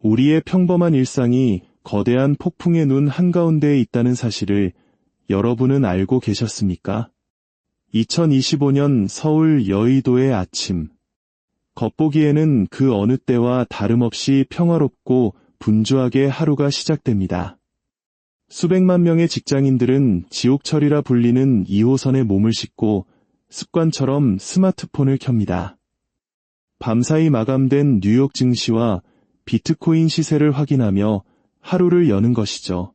우리의 평범한 일상이 거대한 폭풍의 눈 한가운데에 있다는 사실을 여러분은 알고 계셨습니까? 2025년 서울 여의도의 아침. 겉보기에는 그 어느 때와 다름없이 평화롭고 분주하게 하루가 시작됩니다. 수백만 명의 직장인들은 지옥철이라 불리는 2호선에 몸을 싣고 습관처럼 스마트폰을 켭니다. 밤사이 마감된 뉴욕 증시와 비트코인 시세를 확인하며 하루를 여는 것이죠.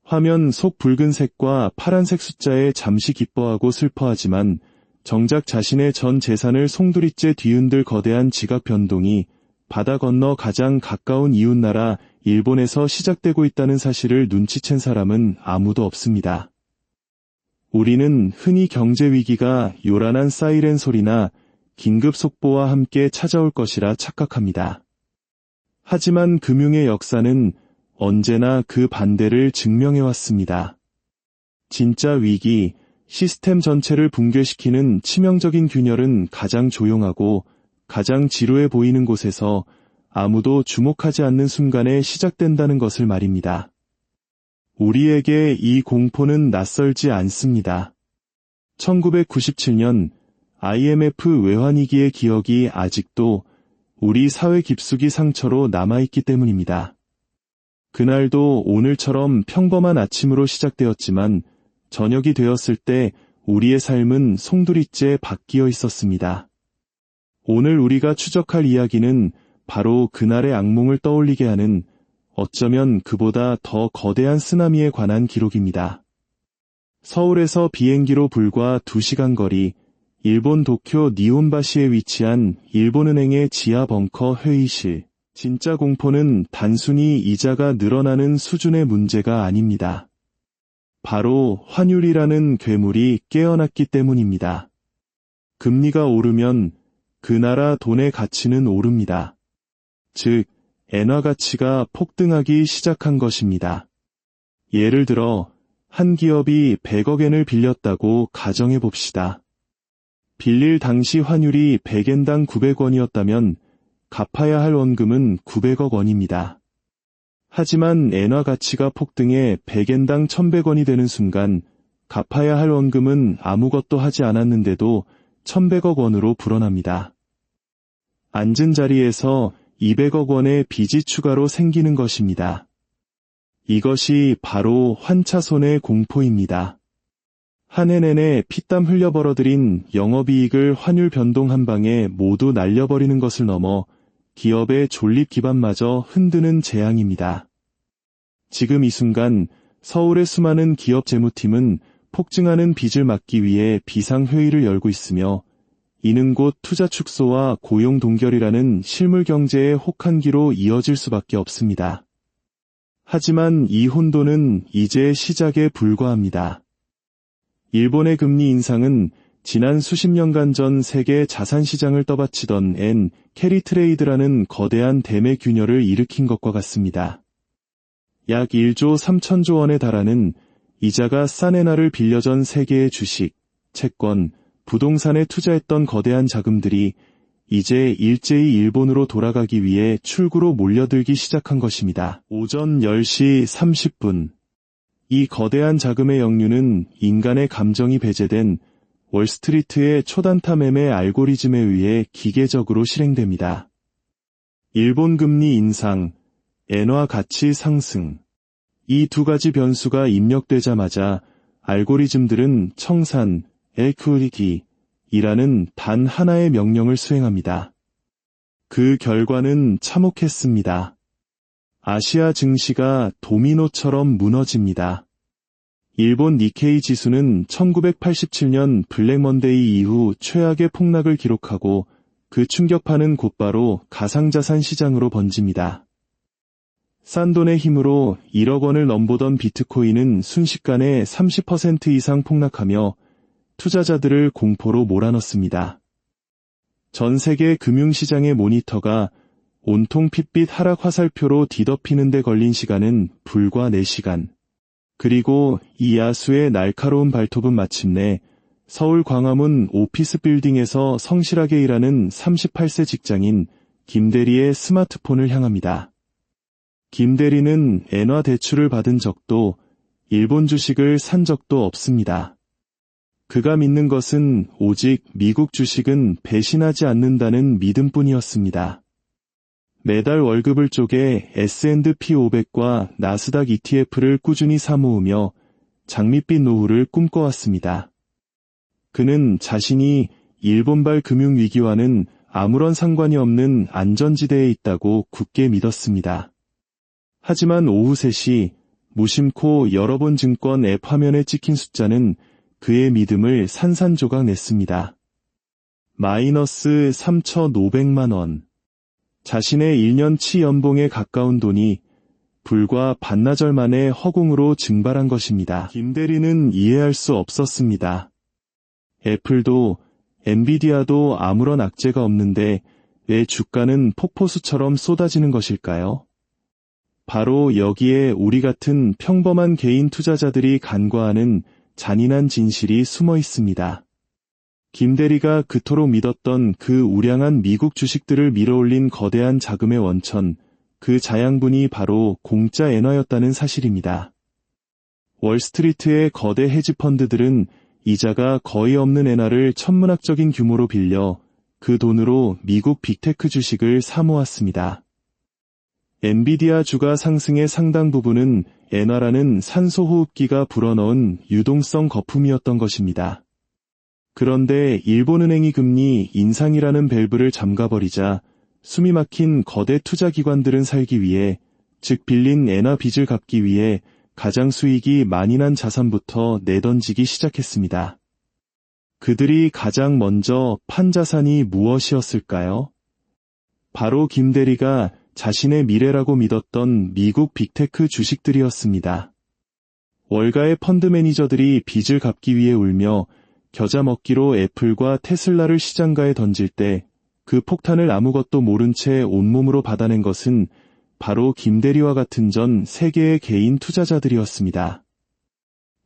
화면 속 붉은색과 파란색 숫자에 잠시 기뻐하고 슬퍼하지만 정작 자신의 전 재산을 송두리째 뒤흔들 거대한 지각 변동이 바다 건너 가장 가까운 이웃나라 일본에서 시작되고 있다는 사실을 눈치챈 사람은 아무도 없습니다. 우리는 흔히 경제 위기가 요란한 사이렌 소리나 긴급 속보와 함께 찾아올 것이라 착각합니다. 하지만 금융의 역사는 언제나 그 반대를 증명해왔습니다. 진짜 위기, 시스템 전체를 붕괴시키는 치명적인 균열은 가장 조용하고 가장 지루해 보이는 곳에서 아무도 주목하지 않는 순간에 시작된다는 것을 말입니다. 우리에게 이 공포는 낯설지 않습니다. 1997년 IMF 외환위기의 기억이 아직도 우리 사회 깊숙이 상처로 남아있기 때문입니다. 그날도 오늘처럼 평범한 아침으로 시작되었지만 저녁이 되었을 때 우리의 삶은 송두리째 바뀌어 있었습니다. 오늘 우리가 추적할 이야기는 바로 그날의 악몽을 떠올리게 하는 어쩌면 그보다 더 거대한 쓰나미에 관한 기록입니다. 서울에서 비행기로 불과 2시간 거리, 일본 도쿄 니혼바시에 위치한 일본은행의 지하 벙커 회의실. 진짜 공포는 단순히 이자가 늘어나는 수준의 문제가 아닙니다. 바로 환율이라는 괴물이 깨어났기 때문입니다. 금리가 오르면 그 나라 돈의 가치는 오릅니다. 즉, 엔화 가치가 폭등하기 시작한 것입니다. 예를 들어 한 기업이 100억엔을 빌렸다고 가정해 봅시다. 빌릴 당시 환율이 100엔당 900원이었다면 갚아야 할 원금은 900억 원입니다. 하지만 엔화 가치가 폭등해 100엔당 1100원이 되는 순간 갚아야 할 원금은 아무것도 하지 않았는데도 1100억 원으로 불어납니다. 앉은 자리에서 200억 원의 빚이 추가로 생기는 것입니다. 이것이 바로 환차손의 공포입니다. 한 해 내내 피땀 흘려 벌어들인 영업이익을 환율 변동 한 방에 모두 날려버리는 것을 넘어 기업의 존립 기반마저 흔드는 재앙입니다. 지금 이 순간 서울의 수많은 기업 재무팀은 폭증하는 빚을 막기 위해 비상회의를 열고 있으며 이는 곧 투자 축소와 고용 동결이라는 실물 경제의 혹한기로 이어질 수밖에 없습니다. 하지만 이 혼돈은 이제 시작에 불과합니다. 일본의 금리 인상은 지난 수십 년간 전 세계 자산시장을 떠받치던 엔 캐리 트레이드라는 거대한 대매 균열을 일으킨 것과 같습니다. 약 1조 3천조 원에 달하는 이자가 싼 엔화를 빌려전 세계의 주식, 채권, 부동산에 투자했던 거대한 자금들이 이제 일제히 일본으로 돌아가기 위해 출구로 몰려들기 시작한 것입니다. 오전 10시 30분. 이 거대한 자금의 역류는 인간의 감정이 배제된 월스트리트의 초단타 매매 알고리즘에 의해 기계적으로 실행됩니다. 일본 금리 인상, 엔화 가치 상승. 이 두 가지 변수가 입력되자마자 알고리즘들은 청산, 에퀴리티이라는 단 하나의 명령을 수행합니다. 그 결과는 참혹했습니다. 아시아 증시가 도미노처럼 무너집니다. 일본 니케이 지수는 1987년 블랙먼데이 이후 최악의 폭락을 기록하고 그 충격파는 곧바로 가상자산 시장으로 번집니다. 싼 돈의 힘으로 1억 원을 넘보던 비트코인은 순식간에 30% 이상 폭락하며 투자자들을 공포로 몰아넣습니다. 전 세계 금융시장의 모니터가 온통 핏빛 하락 화살표로 뒤덮이는 데 걸린 시간은 불과 4시간. 그리고 이 야수의 날카로운 발톱은 마침내 서울 광화문 오피스 빌딩에서 성실하게 일하는 38세 직장인 김대리의 스마트폰을 향합니다. 김 대리는 엔화 대출을 받은 적도 일본 주식을 산 적도 없습니다. 그가 믿는 것은 오직 미국 주식은 배신하지 않는다는 믿음뿐이었습니다. 매달 월급을 쪼개 S&P 500과 나스닥 ETF를 꾸준히 사모으며 장밋빛 노후를 꿈꿔왔습니다. 그는 자신이 일본발 금융위기와는 아무런 상관이 없는 안전지대에 있다고 굳게 믿었습니다. 하지만 오후 3시 무심코 여러 번 증권 앱 화면에 찍힌 숫자는 그의 믿음을 산산조각 냈습니다. 마이너스 3,500만 원. 자신의 1년치 연봉에 가까운 돈이 불과 반나절 만에 허공으로 증발한 것입니다. 김 대리는 이해할 수 없었습니다. 애플도 엔비디아도 아무런 악재가 없는데 왜 주가는 폭포수처럼 쏟아지는 것일까요? 바로 여기에 우리 같은 평범한 개인 투자자들이 간과하는 잔인한 진실이 숨어 있습니다. 김 대리가 그토록 믿었던 그 우량한 미국 주식들을 밀어올린 거대한 자금의 원천, 그 자양분이 바로 공짜 엔화였다는 사실입니다. 월스트리트의 거대 헤지펀드들은 이자가 거의 없는 엔화를 천문학적인 규모로 빌려 그 돈으로 미국 빅테크 주식을 사모았습니다. 엔비디아 주가 상승의 상당 부분은 엔화라는 산소호흡기가 불어넣은 유동성 거품이었던 것입니다. 그런데 일본은행이 금리 인상이라는 밸브를 잠가버리자 숨이 막힌 거대 투자기관들은 살기 위해, 즉 빌린 엔화 빚을 갚기 위해 가장 수익이 많이 난 자산부터 내던지기 시작했습니다. 그들이 가장 먼저 판 자산이 무엇이었을까요? 바로 김 대리가 자신의 미래라고 믿었던 미국 빅테크 주식들이었습니다. 월가의 펀드 매니저들이 빚을 갚기 위해 울며 겨자 먹기로 애플과 테슬라를 시장가에 던질 때 그 폭탄을 아무것도 모른 채 온몸으로 받아낸 것은 바로 김 대리와 같은 전 세계의 개인 투자자들이었습니다.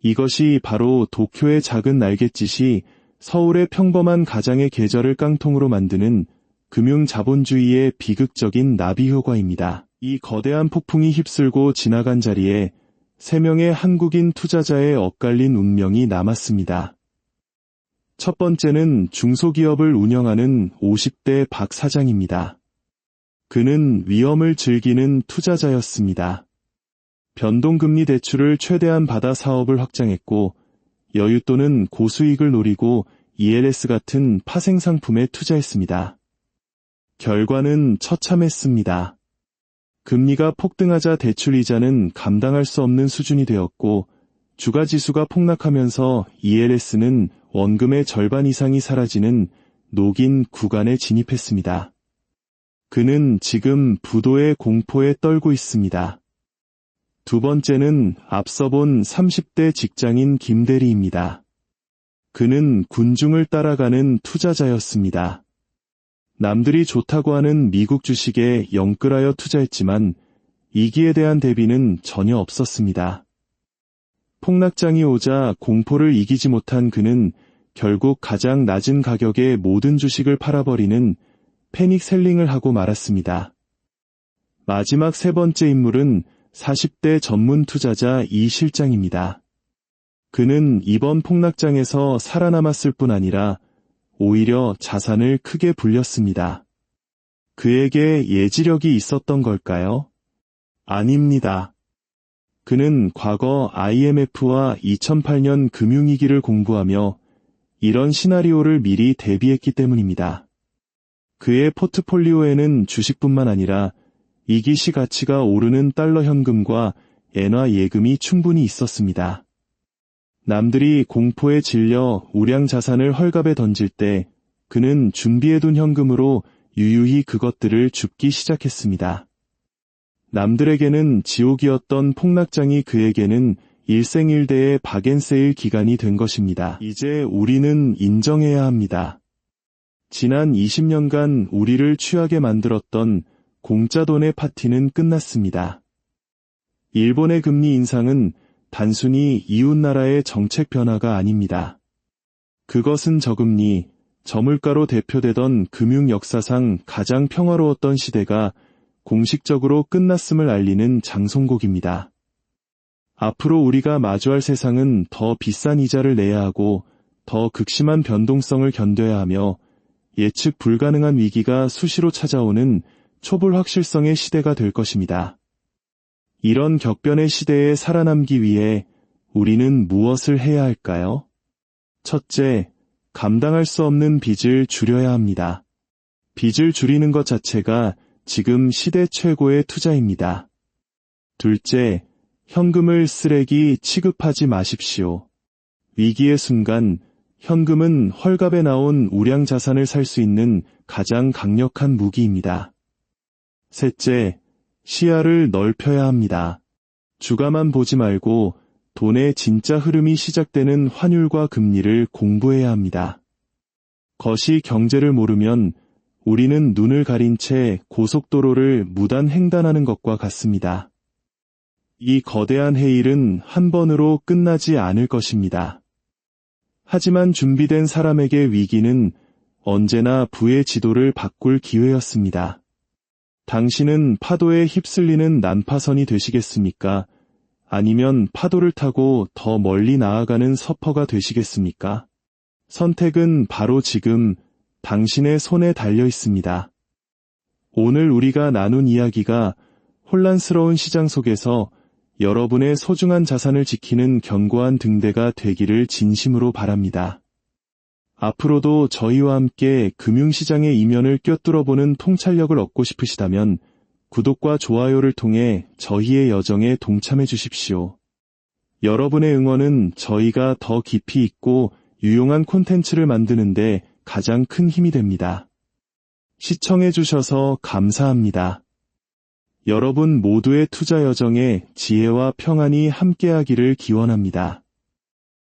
이것이 바로 도쿄의 작은 날갯짓이 서울의 평범한 가장의 계절을 깡통으로 만드는 금융 자본주의의 비극적인 나비 효과입니다. 이 거대한 폭풍이 휩쓸고 지나간 자리에 3명의 한국인 투자자의 엇갈린 운명이 남았습니다. 첫 번째는 중소기업을 운영하는 50대 박 사장입니다. 그는 위험을 즐기는 투자자였습니다. 변동금리 대출을 최대한 받아 사업을 확장했고 여윳돈은 고수익을 노리고 ELS 같은 파생상품에 투자했습니다. 결과는 처참했습니다. 금리가 폭등하자 대출 이자는 감당할 수 없는 수준이 되었고 주가지수가 폭락하면서 ELS는 원금의 절반 이상이 사라지는 녹인 구간에 진입했습니다. 그는 지금 부도의 공포에 떨고 있습니다. 두 번째는 앞서 본 30대 직장인 김 대리입니다. 그는 군중을 따라가는 투자자였습니다. 남들이 좋다고 하는 미국 주식에 영끌하여 투자했지만 이기에 대한 대비는 전혀 없었습니다. 폭락장이 오자 공포를 이기지 못한 그는 결국 가장 낮은 가격에 모든 주식을 팔아버리는 패닉 셀링을 하고 말았습니다. 마지막 세 번째 인물은 40대 전문 투자자 이 실장입니다. 그는 이번 폭락장에서 살아남았을 뿐 아니라 오히려 자산을 크게 불렸습니다. 그에게 예지력이 있었던 걸까요? 아닙니다. 그는 과거 IMF와 2008년 금융위기를 공부하며 이런 시나리오를 미리 대비했기 때문입니다. 그의 포트폴리오에는 주식뿐만 아니라 이기시 가치가 오르는 달러 현금과 엔화 예금이 충분히 있었습니다. 남들이 공포에 질려 우량 자산을 헐갑에 던질 때 그는 준비해둔 현금으로 유유히 그것들을 줍기 시작했습니다. 남들에게는 지옥이었던 폭락장이 그에게는 일생일대의 박앤세일 기간이 된 것입니다. 이제 우리는 인정해야 합니다. 지난 20년간 우리를 취하게 만들었던 공짜 돈의 파티는 끝났습니다. 일본의 금리 인상은 단순히 이웃나라의 정책 변화가 아닙니다. 그것은 저금리, 저물가로 대표되던 금융 역사상 가장 평화로웠던 시대가 공식적으로 끝났음을 알리는 장송곡입니다. 앞으로 우리가 마주할 세상은 더 비싼 이자를 내야 하고 더 극심한 변동성을 견뎌야 하며 예측 불가능한 위기가 수시로 찾아오는 초불확실성의 시대가 될 것입니다. 이런 격변의 시대에 살아남기 위해 우리는 무엇을 해야 할까요? 첫째, 감당할 수 없는 빚을 줄여야 합니다. 빚을 줄이는 것 자체가 지금 시대 최고의 투자입니다. 둘째, 현금을 쓰레기 취급하지 마십시오. 위기의 순간, 현금은 헐값에 나온 우량 자산을 살 수 있는 가장 강력한 무기입니다. 셋째, 시야를 넓혀야 합니다. 주가만 보지 말고 돈의 진짜 흐름이 시작되는 환율과 금리를 공부해야 합니다. 거시 경제를 모르면 우리는 눈을 가린 채 고속도로를 무단 횡단하는 것과 같습니다. 이 거대한 해일은 한 번으로 끝나지 않을 것입니다. 하지만 준비된 사람에게 위기는 언제나 부의 지도를 바꿀 기회였습니다. 당신은 파도에 휩쓸리는 난파선이 되시겠습니까? 아니면 파도를 타고 더 멀리 나아가는 서퍼가 되시겠습니까? 선택은 바로 지금 당신의 손에 달려 있습니다. 오늘 우리가 나눈 이야기가 혼란스러운 시장 속에서 여러분의 소중한 자산을 지키는 견고한 등대가 되기를 진심으로 바랍니다. 앞으로도 저희와 함께 금융시장의 이면을 꿰뚫어보는 통찰력을 얻고 싶으시다면 구독과 좋아요를 통해 저희의 여정에 동참해 주십시오. 여러분의 응원은 저희가 더 깊이 있고 유용한 콘텐츠를 만드는데 가장 큰 힘이 됩니다. 시청해 주셔서 감사합니다. 여러분 모두의 투자 여정에 지혜와 평안이 함께하기를 기원합니다.